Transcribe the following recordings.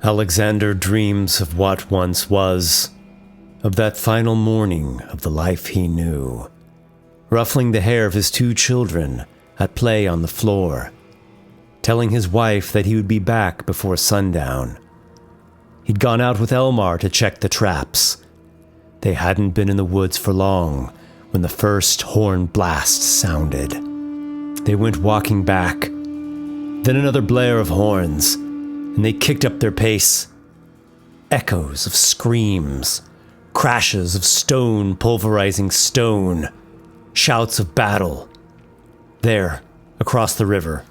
Alexander dreams of what once was, of that final morning of the life he knew, ruffling the hair of his 2 children at play on the floor, telling his wife that he would be back before sundown. He'd gone out with Elmar to check the traps. They hadn't been in the woods for long when the first horn blast sounded. They went walking back, then another blare of horns, and they kicked up their pace. Echoes of screams, crashes of stone pulverizing stone, shouts of battle. There, across the river,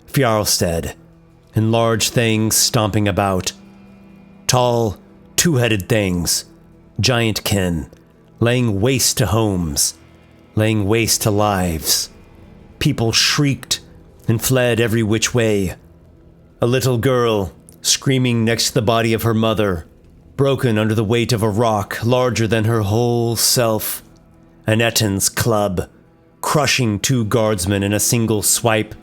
Fjarlstead, and large things stomping about. Tall, 2-headed things, giantkin, laying waste to homes, laying waste to lives. People shrieked and fled every which way. A little girl, screaming next to the body of her mother, broken under the weight of a rock larger than her whole self. An ettin's club, crushing 2 guardsmen in a single swipe.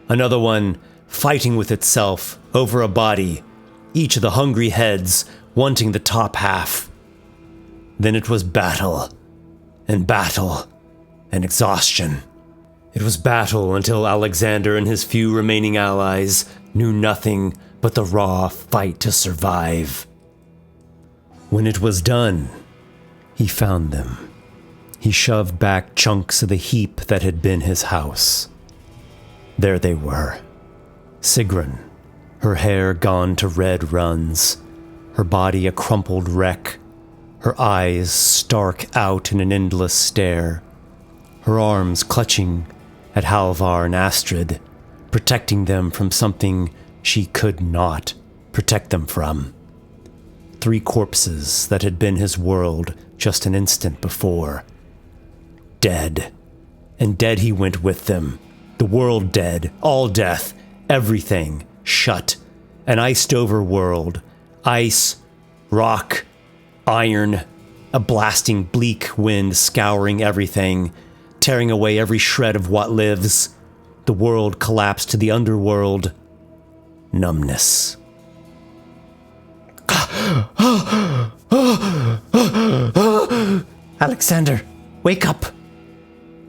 Another one, fighting with itself over a body, each of the hungry heads wanting the top half. Then it was battle, and exhaustion. It was battle until Alexander and his few remaining allies knew nothing but the raw fight to survive. When it was done, he found them. He shoved back chunks of the heap that had been his house. There they were. Sigrun, her hair gone to red runs, her body a crumpled wreck, her eyes stark out in an endless stare, her arms clutching at Halvar and Astrid, protecting them from something she could not protect them from. 3 corpses that had been his world just an instant before. Dead. And dead he went with them. The world dead, all death, everything shut. An iced-over world. Ice, rock, iron, a blasting bleak wind scouring everything, tearing away every shred of what lives. The world collapsed to the underworld. Numbness. Alexander, wake up!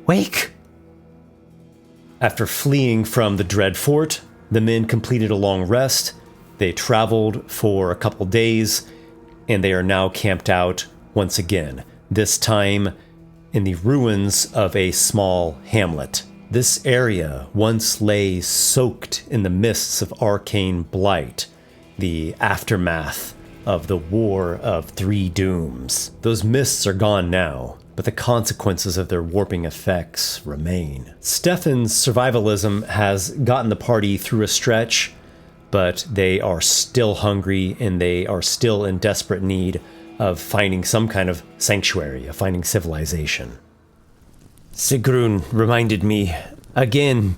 Wake! After fleeing from the dread fort, the men completed a long rest. They traveled for a couple days, and they are now camped out once again, this time in the ruins of a small hamlet. This area once lay soaked in the mists of arcane blight, the aftermath of the War of 3 Dooms. Those mists are gone now, but the consequences of their warping effects remain. Stephan's survivalism has gotten the party through a stretch, but they are still hungry and they are still in desperate need of finding some kind of sanctuary, of finding civilization. Sigrun reminded me again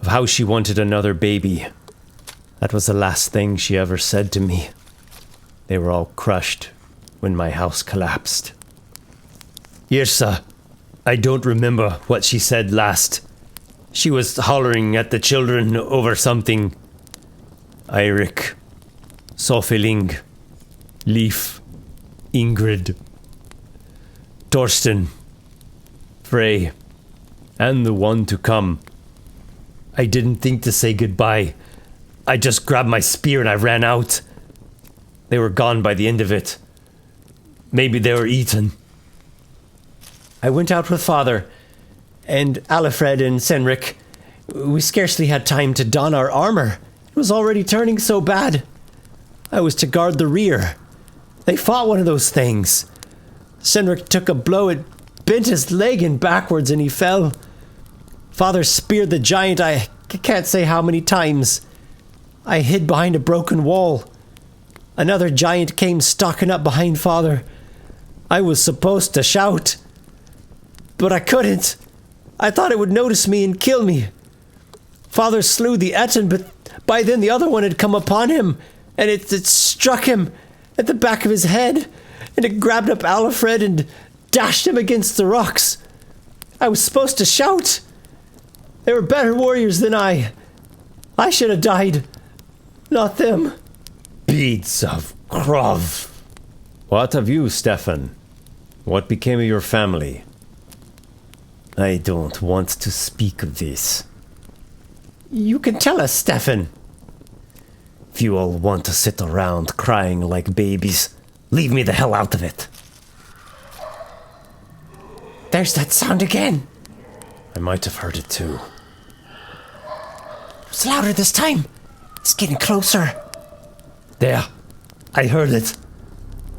of how she wanted another baby. That was the last thing she ever said to me. They were all crushed when my house collapsed. Yrsa, I don't remember what she said last. She was hollering at the children over something. Eirik, Sofiling, Leif, Ingrid, Torsten, Frey, and the one to come. I didn't think to say goodbye. I just grabbed my spear and I ran out. They were gone by the end of it. Maybe they were eaten. I went out with Father, and Alfred and Senrik. We scarcely had time to don our armor. It was already turning so bad. I was to guard the rear. They fought one of those things. Senrik took a blow, it bent his leg in backwards and he fell. Father speared the giant I can't say how many times. I hid behind a broken wall. Another giant came stalking up behind Father. I was supposed to shout, but I couldn't. I thought it would notice me and kill me. Father slew the ettin, but by then the other one had come upon him, and it struck him at the back of his head, and it grabbed up Alfred and dashed him against the rocks. I was supposed to shout. They were better warriors than I. I should have died, not them. Beads of Krov. What of you, Stephan? What became of your family? I don't want to speak of this. You can tell us, Stephan. If you all want to sit around crying like babies, leave me the hell out of it. There's that sound again. I might have heard it too. It's louder this time. It's getting closer. There. I heard it.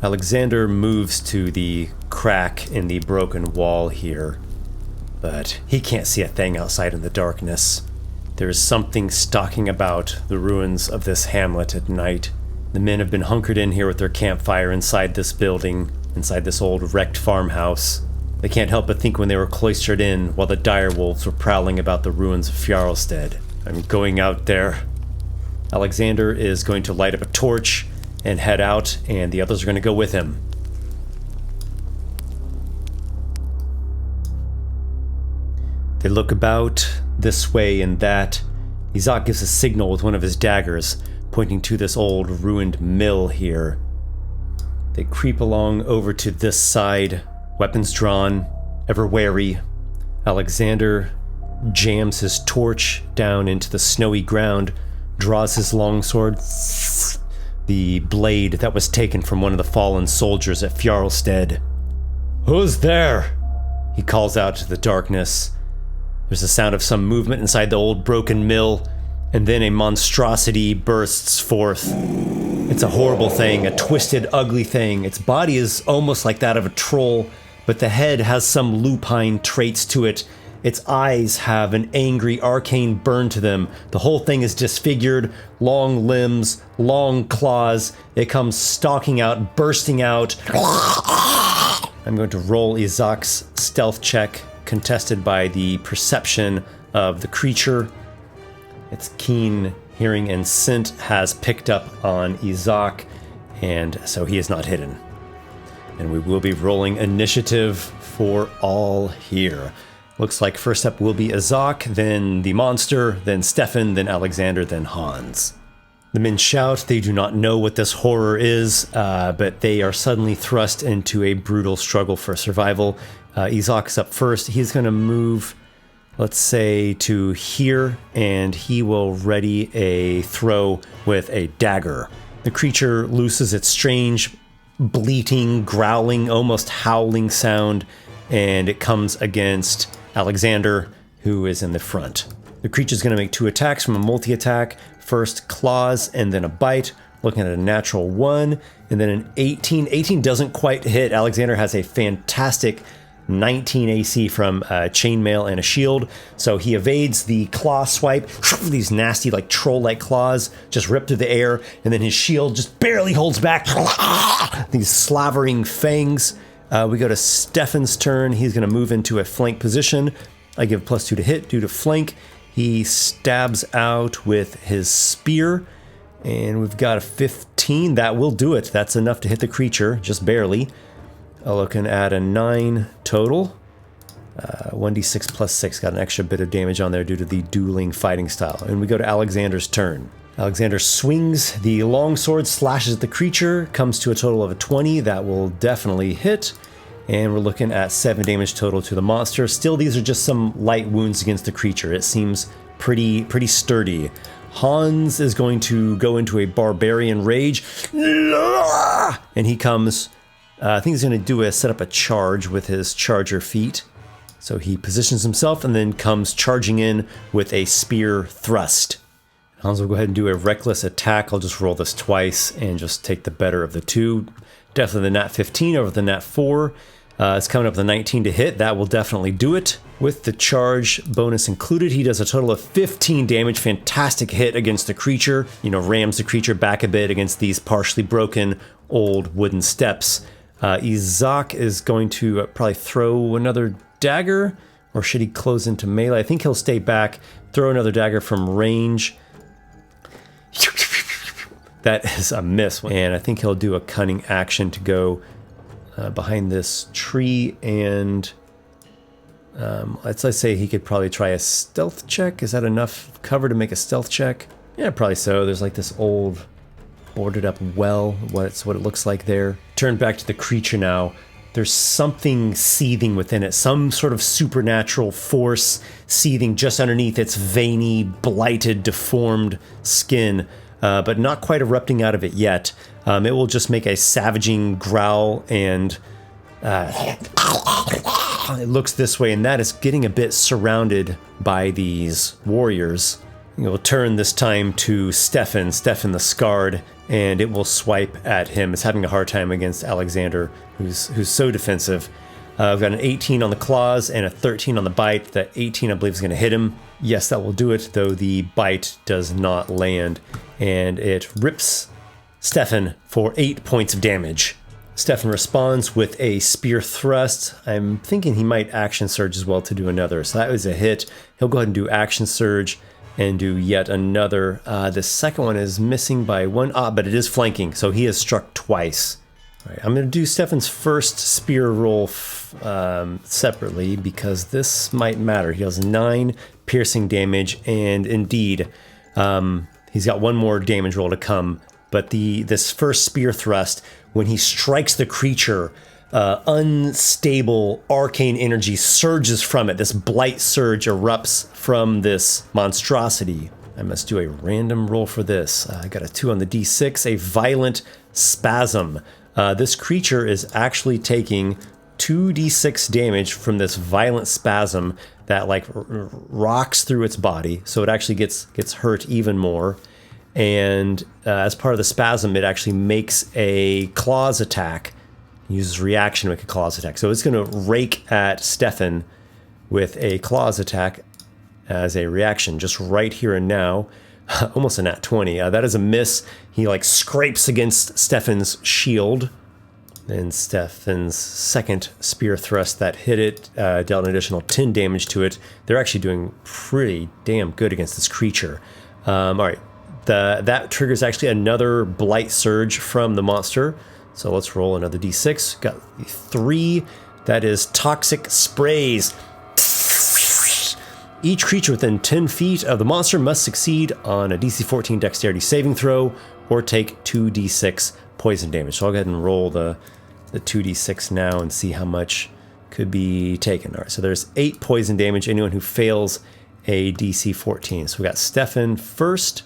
Alexander moves to the crack in the broken wall here, but he can't see a thing outside in the darkness. There is something stalking about the ruins of this hamlet at night. The men have been hunkered in here with their campfire inside this building, inside this old wrecked farmhouse. They can't help but think when they were cloistered in while the direwolves were prowling about the ruins of Fjarlstead. I'm going out there. Alexander is going to light up a torch and head out, and the others are going to go with him. They look about this way and that. Isaac gives a signal with one of his daggers, pointing to this old ruined mill here. They creep along over to this side, weapons drawn, ever wary. Alexander jams his torch down into the snowy ground, draws his longsword, the blade that was taken from one of the fallen soldiers at Fjarlstead. "Who's there?" he calls out to the darkness. There's the sound of some movement inside the old broken mill, and then a monstrosity bursts forth. It's a horrible thing, a twisted, ugly thing. Its body is almost like that of a troll, but the head has some lupine traits to it. Its eyes have an angry, arcane burn to them. The whole thing is disfigured, long limbs, long claws. It comes stalking out, bursting out. I'm going to roll Isaac's stealth check, contested by the perception of the creature. Its keen hearing and scent has picked up on Isaac, and so he is not hidden. And we will be rolling initiative for all here. Looks like first up will be Isaac, then the monster, then Stephan, then Alexander, then Hans. The men shout. They do not know what this horror is, but they are suddenly thrust into a brutal struggle for survival. Isaac's up first. He's going to move, let's say, to here, and he will ready a throw with a dagger. The creature looses its strange, bleating, growling, almost howling sound, and it comes against Alexander, who is in the front. The creature's going to make 2 attacks from a multi-attack. First claws and then a bite, looking at a natural 1, and then an 18. 18 doesn't quite hit. Alexander has a fantastic 19 AC from chainmail and a shield, so he evades the claw swipe. These nasty, like troll-like claws just rip through the air, and then his shield just barely holds back. These slavering fangs. We go to Stephan's turn. He's going to move into a flank position. I give +2 to hit due to flank. He stabs out with his spear, and we've got a 15. That will do it. That's enough to hit the creature, just barely. Looking at a 9 total. 1d6 plus 6, got an extra bit of damage on there due to the dueling fighting style. And we go to Alexander's turn. Alexander swings the longsword, slashes at the creature, comes to a total of a 20. That will definitely hit. And we're looking at 7 damage total to the monster. Still, these are just some light wounds against the creature. It seems pretty sturdy. Hans is going to go into a barbarian rage. And he comes, I think he's going to set up a charge with his charger feet. So he positions himself and then comes charging in with a spear thrust. Hans will go ahead and do a reckless attack. I'll just roll this twice and just take the better of the 2. Definitely the nat 15 over the nat 4. It's coming up with a 19 to hit. That will definitely do it. With the charge bonus included, he does a total of 15 damage. Fantastic hit against the creature. Rams the creature back a bit against these partially broken old wooden steps. Isaac is going to probably throw another dagger, or should he close into melee? I think he'll stay back, throw another dagger from range. That is a miss, and I think he'll do a cunning action to go behind this tree, and let's say he could probably try a stealth check. Is that enough cover to make a stealth check? Yeah, probably so. There's like this old boarded up well. What's what it looks like there. Turn back to the creature now. There's something seething within it, some sort of supernatural force seething just underneath its veiny, blighted, deformed skin, but not quite erupting out of it yet. It will just make a savaging growl, and it looks this way, and that is getting a bit surrounded by these warriors. It will turn this time to Stephan the Scarred, and it will swipe at him. It's having a hard time against Alexander, who's so defensive. I've got an 18 on the claws and a 13 on the bite. That 18, I believe, is going to hit him. Yes, that will do it, though the bite does not land, and it rips Stephan for 8 points of damage. Stephan responds with a spear thrust. I'm thinking he might action surge as well to do another. So that was a hit. He'll go ahead and do action surge and do yet another. The second one is missing by one, but it is flanking, so he is struck twice. All right, I'm going to do Stephan's first spear roll separately because this might matter. He has 9 piercing damage, and indeed, he's got one more damage roll to come. But this first spear thrust, when he strikes the creature, unstable arcane energy surges from it. This blight surge erupts from this monstrosity. I must do a random roll for this. I got a 2 on the d6, a violent spasm. This creature is actually taking 2d6 damage from this violent spasm that like rocks through its body. So it actually gets hurt even more. And as part of the spasm, it actually makes a claws attack. Uses reaction to make a claws attack. So it's going to rake at Stephan with a claws attack as a reaction, just right here and now. Almost a nat 20. That is a miss. He like scrapes against Stephan's shield. Then Stephan's second spear thrust that hit it dealt an additional 10 damage to it. They're actually doing pretty damn good against this creature. All right. That triggers actually another blight surge from the monster. So let's roll another d6. Got 3. That is toxic sprays. Each creature within 10 feet of the monster must succeed on a DC 14 dexterity saving throw or take 2d6 poison damage. So I'll go ahead and roll the 2d6 now and see how much could be taken. All right, so there's 8 poison damage. Anyone who fails a DC 14. So we got Stephan first.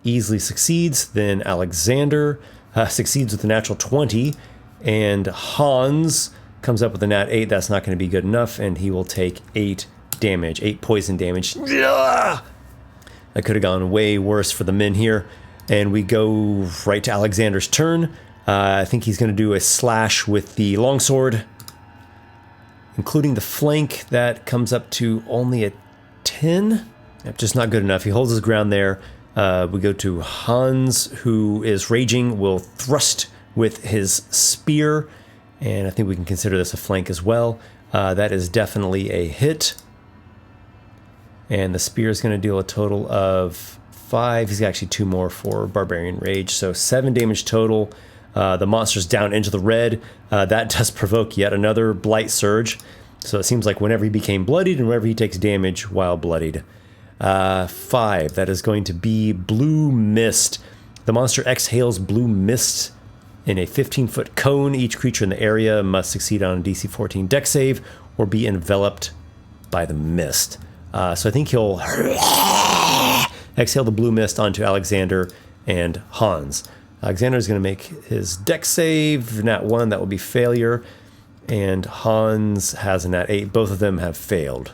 Easily succeeds. Then Alexander succeeds with a natural 20. And Hans comes up with a nat 8. That's not going to be good enough. And he will take 8 damage. 8 poison damage. That could have gone way worse for the men here. And we go right to Alexander's turn. I think he's going to do a slash with the longsword, including the flank. That comes up to only a 10. Just not good enough. He holds his ground there. We go to Hans, who is raging, will thrust with his spear, and I think we can consider this a flank as well. That is definitely a hit. And the spear is going to deal a total of 5. He's got actually 2 more for Barbarian Rage, so 7 damage total. The monster's down into the red. That does provoke yet another Blight Surge. So it seems like whenever he became bloodied and whenever he takes damage while bloodied. 5. That is going to be Blue Mist. The monster exhales blue mist in a 15-foot cone. Each creature in the area must succeed on a DC 14 dex save or be enveloped by the mist. So I think he'll exhale the blue mist onto Alexander and Hans. Alexander is going to make his dex save. Nat 1, that will be failure. And Hans has a nat 8. Both of them have failed.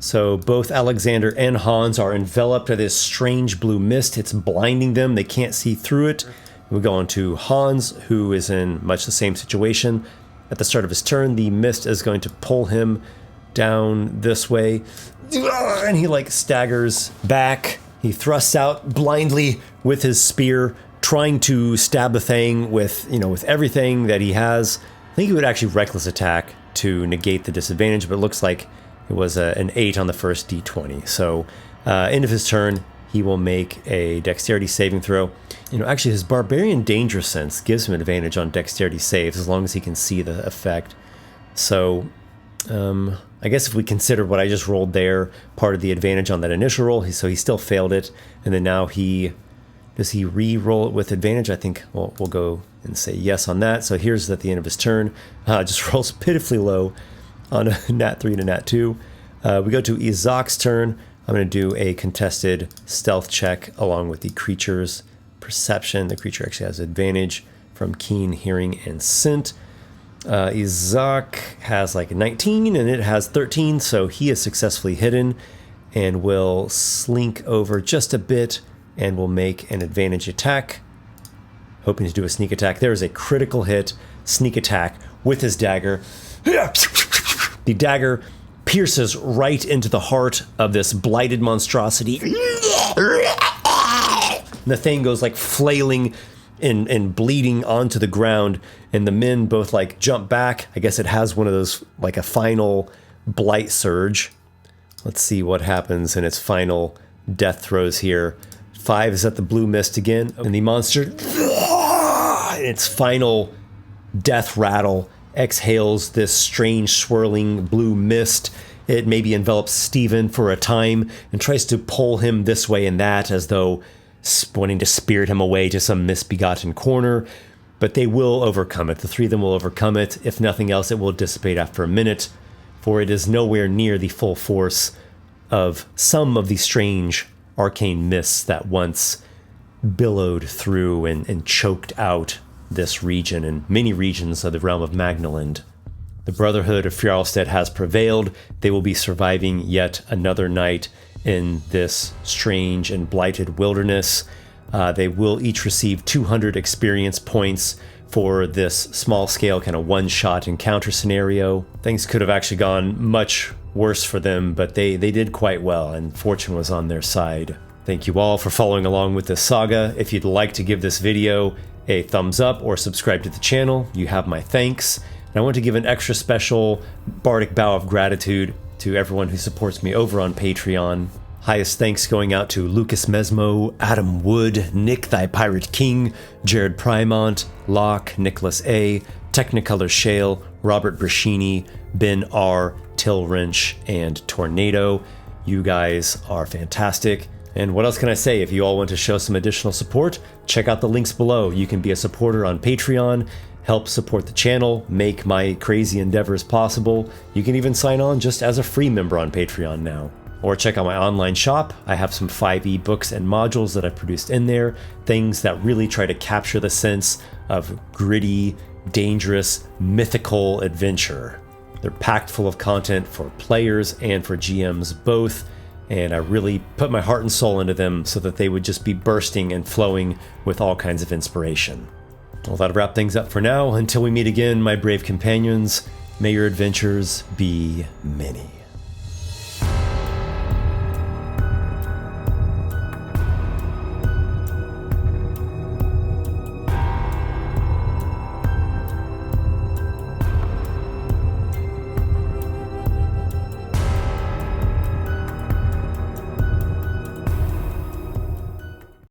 So both Alexander and Hans are enveloped by this strange blue mist. It's blinding them. They can't see through it. We go on to Hans, who is in much the same situation. At the start of his turn, the mist is going to pull him down this way. And he like staggers back. He thrusts out blindly with his spear, trying to stab the thing with everything that he has. I think he would actually reckless attack to negate the disadvantage, but it looks like it was an 8 on the first d20. So end of his turn, he will make a dexterity saving throw. Actually his barbarian danger sense gives him advantage on dexterity saves as long as he can see the effect. So I guess if we consider what I just rolled there, part of the advantage on that initial roll, so he still failed it, and then now he Does he re-roll it with advantage? I think we'll go and say yes on that. So here's at the end of his turn. Just rolls pitifully low on a nat 3 to nat 2. We go to Izak's turn. I'm going to do a contested stealth check along with the creature's perception. The creature actually has advantage from keen hearing and scent. Izak has like a 19 and it has 13, so he is successfully hidden and will slink over just a bit and will make an advantage attack, hoping to do a sneak attack. There is a critical hit, sneak attack with his dagger. The dagger pierces right into the heart of this blighted monstrosity. The thing goes like flailing and bleeding onto the ground, and the men both like jump back. I guess it has one of those, like a final blight surge. Let's see what happens in its final death throes here. 5 is at the blue mist again, and the monster, in its final death rattle, exhales this strange swirling blue mist. It maybe envelops Stephan for a time and tries to pull him this way and that, as though wanting to spirit him away to some misbegotten corner. But they will overcome it. The 3 of them will overcome it. If nothing else, it will dissipate after a minute, for it is nowhere near the full force of some of the strange arcane mists that once billowed through and choked out this region and many regions of the realm of MacLeod. The Brotherhood of Fjarlstead has prevailed. They will be surviving yet another night in this strange and blighted wilderness. They will each receive 200 experience points for this small-scale kind of one-shot encounter scenario. Things could have actually gone much worse for them, but they did quite well, and fortune was on their side. Thank you all for following along with this saga. If you'd like to give this video a thumbs up or subscribe to the channel, you have my thanks. And I want to give an extra special bardic bow of gratitude to everyone who supports me over on Patreon. Highest thanks going out to Lucas Mesmo, Adam Wood, Nick Thy Pirate King, Jared Primont, Locke, Nicholas A, Technicolor Shale, Robert Brashini, Ben R, Till Wrench, and Tornado. You guys are fantastic. And what else can I say? If you all want to show some additional support, check out the links below. You can be a supporter on Patreon, help support the channel, make my crazy endeavors possible. You can even sign on just as a free member on Patreon now. Or check out my online shop. I have some 5e books and modules that I've produced in there, things that really try to capture the sense of gritty, dangerous, mythical adventure. They're packed full of content for players and for GMs both, and I really put my heart and soul into them so that they would just be bursting and flowing with all kinds of inspiration. Well, that'll wrap things up for now. Until we meet again, my brave companions, may your adventures be many.